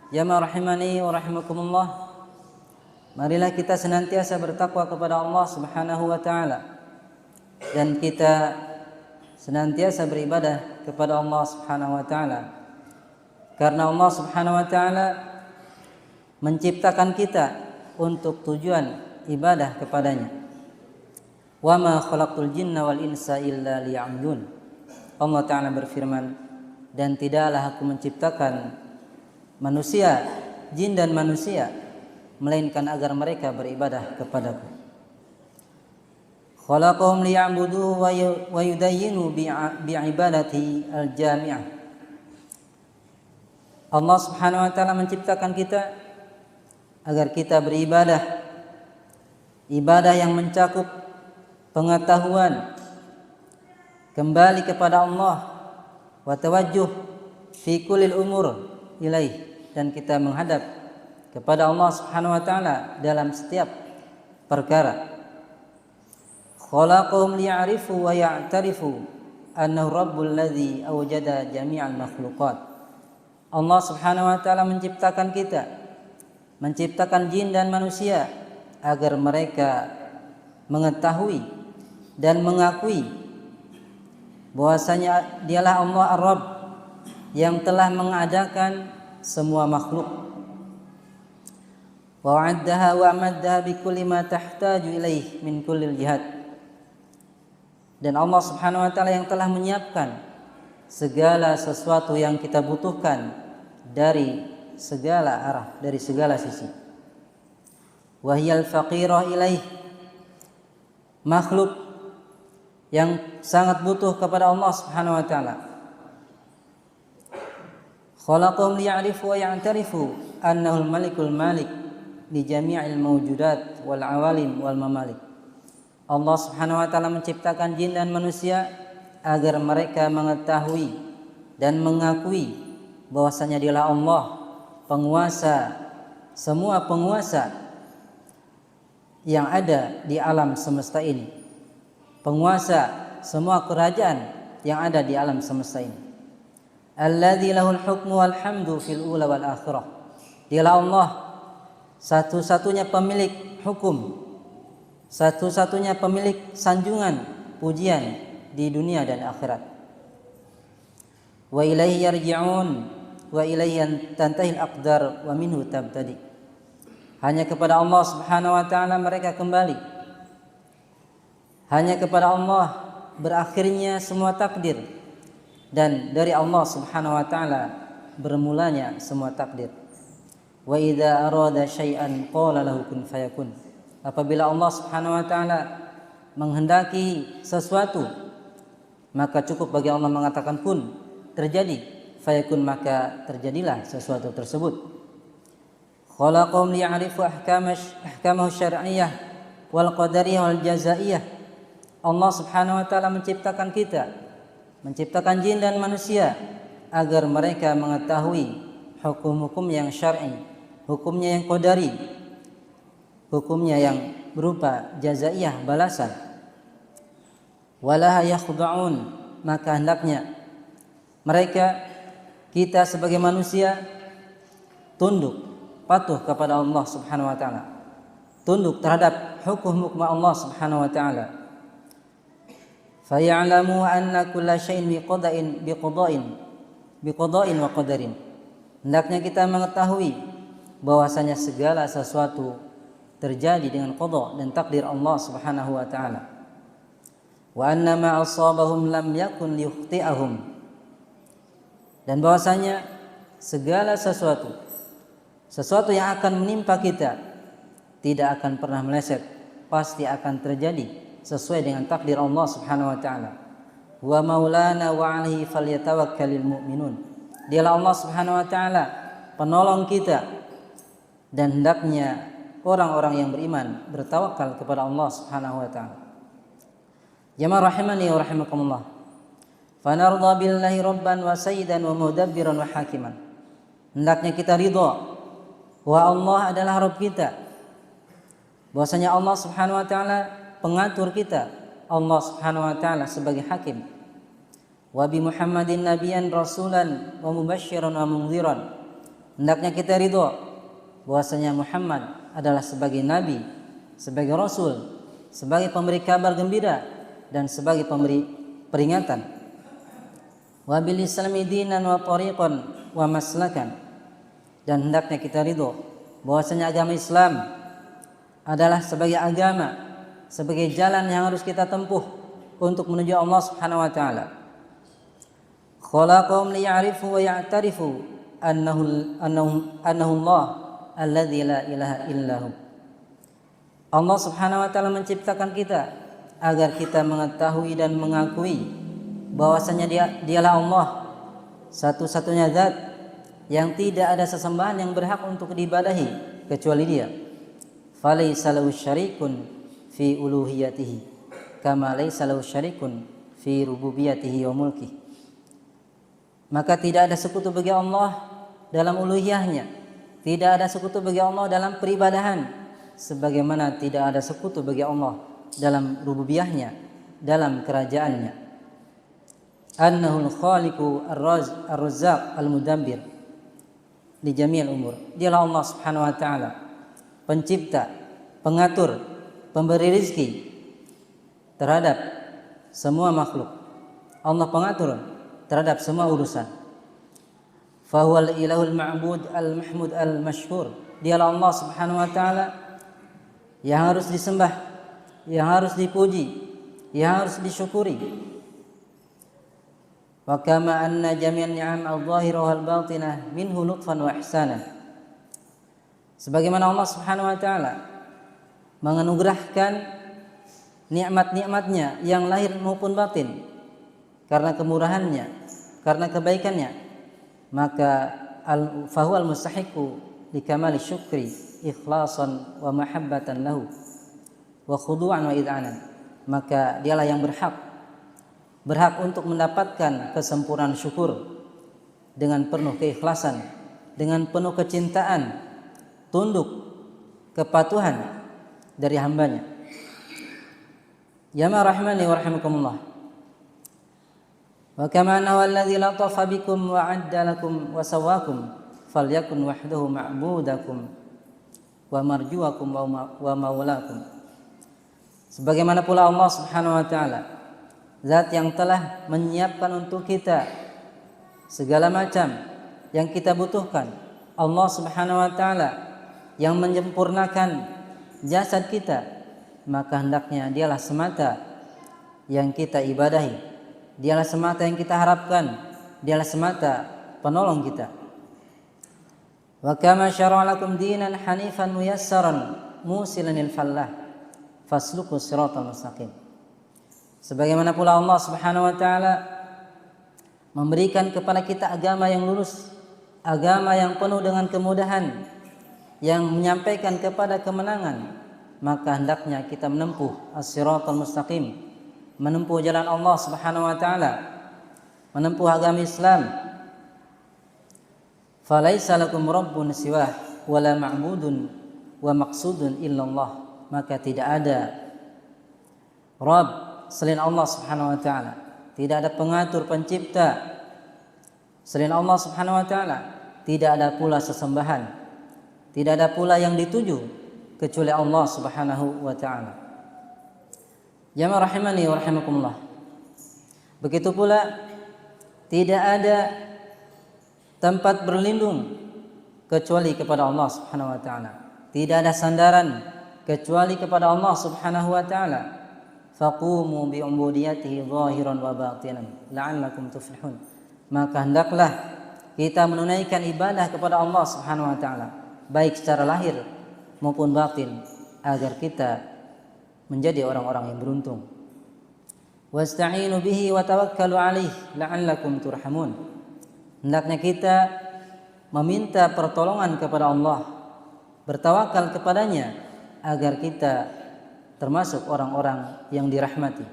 Jamaah rahimani wa rahimakumullah. Marilah kita senantiasa bertakwa kepada Allah Subhanahu wa taala dan kita senantiasa beribadah kepada Allah Subhanahu wa taala. Karena Allah Subhanahu wa taala menciptakan kita untuk tujuan ibadah kepadanya. Wa ma khalaqtul jinna wal insa illa liya'budun. Allah taala berfirman, dan tidaklah aku menciptakan manusia, jin dan manusia, melainkan agar mereka beribadah kepadaku. Khalaqahum liya'buduhu wa yudayyinu bi'ibadati al-jami'ah. Allah Subhanahu wa taala menciptakan kita agar kita beribadah, ibadah yang mencakup pengetahuan, kembali kepada Allah, wa tawajjuh fi kullil umur ilaih, dan kita menghadap kepada Allah Subhanahu wa taala dalam setiap perkara. Khalaqahum liya'rifu wa ya'tarifu annahu rabbul ladzi awjada jami'al makhluqat. Allah Subhanahu wa taala menciptakan kita, menciptakan jin dan manusia agar mereka mengetahui dan mengakui bahwasanya dialah Allah Ar-Rabb yang telah mengadakan semua makhluk. Wa 'addaha wa amaddaha bi kulli ma tahtaju ilaih min kullil jihad. Dan Allah Subhanahu wa taala yang telah menyiapkan segala sesuatu yang kita butuhkan dari segala arah, dari segala sisi. Wa hiyal faqirah ilaih. Makhluk yang sangat butuh kepada Allah Subhanahu wa taala. Khalaqahum liya'rifu wa ya'tarifu annahu al-malikul malik li jami'il mawjudat wal awalim wal mamalik. Allah Subhanahu wa taala menciptakan jin dan manusia agar mereka mengetahui dan mengakui bahwasanya dialah Allah, penguasa semua penguasa yang ada di alam semesta ini, penguasa semua kerajaan yang ada di alam semesta ini. Alladzi lahul hukmu wal hamdu fil ula wal akhirah. Dialah Allah satu-satunya pemilik hukum, satu-satunya pemilik sanjungan, pujian di dunia dan akhirat. Wa ilaihi yarji'un wa ilaihi tantahil aqdar wa minhu tabtadi. Hanya kepada Allah Subhanahu wa taala mereka kembali. Hanya kepada Allah berakhirnya semua takdir, dan dari Allah Subhanahu wa taala bermulanya semua takdir. Wa idza arada syai'an qala lahu kun fayakun. Apabila Allah Subhanahu wa taala menghendaki sesuatu, maka cukup bagi Allah mengatakan kun, terjadi, fayakun, maka terjadilah sesuatu tersebut. Khalaqahum liya'rifu ahkamahu syar'iyyah wal qadariyah wal jazaiyah. Allah Subhanahu wa taala menciptakan kita, menciptakan jin dan manusia agar mereka mengetahui hukum-hukum yang syar'i, hukumnya yang qadari, hukumnya yang berupa jazaiyah, balasan. Walaha yakhda'un, maka hendaknya mereka, kita sebagai manusia, tunduk, patuh kepada Allah Subhanahu wa taala, tunduk terhadap hukum-hukum Allah Subhanahu wa taala. Faya'lamu anna kulla syai'in biqada'in wa qadarin. Hendaknya kita mengetahui bahwasanya segala sesuatu terjadi dengan qada dan takdir Allah Subhanahu wa taala. Wa anna ma asabahum lam yakun liyukhti'ahum. Dan bahwasanya segala sesuatu yang akan menimpa kita tidak akan pernah meleset, pasti akan terjadi sesuai dengan takdir Allah Subhanahu wa taala. Wa maulana wa 'alaihi falyatawakkalul mu'minun. Dialah Allah Subhanahu wa taala penolong kita, dan hendaknya orang-orang yang beriman bertawakal kepada Allah Subhanahu wa taala. Jamaah rahimani wa rahimakumullah. Fanardha billahi rabban wa sayyidan wa mudabbiran wa hakiman. Hendaknya kita ridha bahwa Allah adalah Rabb kita, bahwasanya Allah Subhanahu wa taala pengatur kita, Allah Subhanahu wa taala sebagai hakim. Wa bi Muhammadin nabiyyan rasulan wa mubasysyiran wa mundziran hendaknya kita ridho bahwasanya Muhammad adalah sebagai nabi, sebagai rasul, sebagai pemberi kabar gembira dan sebagai pemberi peringatan. Wa bil islami dinan wa tariqan wa maslakan, dan hendaknya kita ridho bahwasanya agama Islam adalah sebagai agama, sebagai jalan yang harus kita tempuh untuk menuju Allah Subhanahu wa taala. Khalaqahum liya'rifu wa ya'tarifu annahu Allah alladzi la ilaha illahu. Allah Subhanahu wa taala menciptakan kita agar kita mengetahui dan mengakui bahwasanya dialah Allah, satu-satunya zat yang tidak ada sesembahan yang berhak untuk diibadahi kecuali Dia. Falaisa lahu syarikun fi uluhiyatihi kama laisa lahu syarikun fi rububiyatihi wa mulkihi. Maka tidak ada sekutu bagi Allah dalam uluhiyahnya, tidak ada sekutu bagi Allah dalam peribadahan, sebagaimana tidak ada sekutu bagi Allah dalam rububiyahnya, dalam kerajaannya. Annahul khaliqu ar-razzaq al-mudabbir li jami'il umur. Dialah Allah Subhanahu wa taala, pencipta, pengatur, pemberi rizki terhadap semua makhluk. Allah pengatur terhadap semua urusan. Fahuwal ilahul ma'bud al-mahmud al-mashhur. Dialah Allah Subhanahu wa taala yang harus disembah, yang harus dipuji, yang harus disyukuri. Wa kama anna jami'an ni'am al-zahirah wal batinah minhu lutfan wa ihsanan. Sebagaimana Allah Subhanahu wa taala menganugerahkan nikmat-nikmatnya yang lahir maupun batin karena kemurahannya, karena kebaikannya, maka fahuwal mustahiqu likamali syukri ikhlasan wa mahabbatan lahu wa khudu'an wa id'anan. Maka dialah yang berhak untuk mendapatkan kesempurnaan syukur dengan penuh keikhlasan, dengan penuh kecintaan, tunduk, kepatuhan dari hambanya. Ya ma rahmani wa rahimakumullah. Wa kama annahu alladzi latafa bikum wa 'adda lakum wa sawwakum falyakun wahdahu ma'budakum wa marjuakum wa maulakum. Sebagaimana pula Allah Subhanahu wa taala, zat yang telah menyiapkan untuk kita segala macam yang kita butuhkan. Allah Subhanahu wa taala yang menyempurnakan jasad kita, maka hendaknya dialah semata yang kita ibadahi. Dialah semata yang kita harapkan, dialah semata penolong kita. Wa kama syara'a lakum dinan hanifan muyassaran musilan lil fallah fasluku siratal mustaqim. Sebagaimana pula Allah Subhanahu wa taala memberikan kepada kita agama yang lurus, agama yang penuh dengan kemudahan, yang menyampaikan kepada kemenangan, maka hendaknya kita menempuh as-siratal mustaqim, menempuh jalan Allah Subhanahu wa taala, menempuh agama Islam. Falaisa lakum rabbun siwah wala ma'budun wa maqsudun illallah. Maka tidak ada Rabb selain Allah Subhanahu wa taala, tidak ada pengatur pencipta selain Allah Subhanahu wa taala, tidak ada pula sesembahan, tidak ada pula yang dituju kecuali Allah Subhanahu wa taala. Jamaah rahimani wa rahimakumullah. Begitu pula tidak ada tempat berlindung kecuali kepada Allah Subhanahu wa taala. Tidak ada sandaran kecuali kepada Allah Subhanahu wa taala. Faqumu bi ubudiyatihi zahiran wa batinan la'allakum tuflihun. Maka hendaklah kita menunaikan ibadah kepada Allah Subhanahu wa taala, baik secara lahir maupun batin, agar kita menjadi orang-orang yang beruntung. Wasta'inu bihi wa tawakkalu alaihi la'allakum turhamun. Hendaknya kita meminta pertolongan kepada Allah, bertawakal kepadanya agar kita termasuk orang-orang yang dirahmati.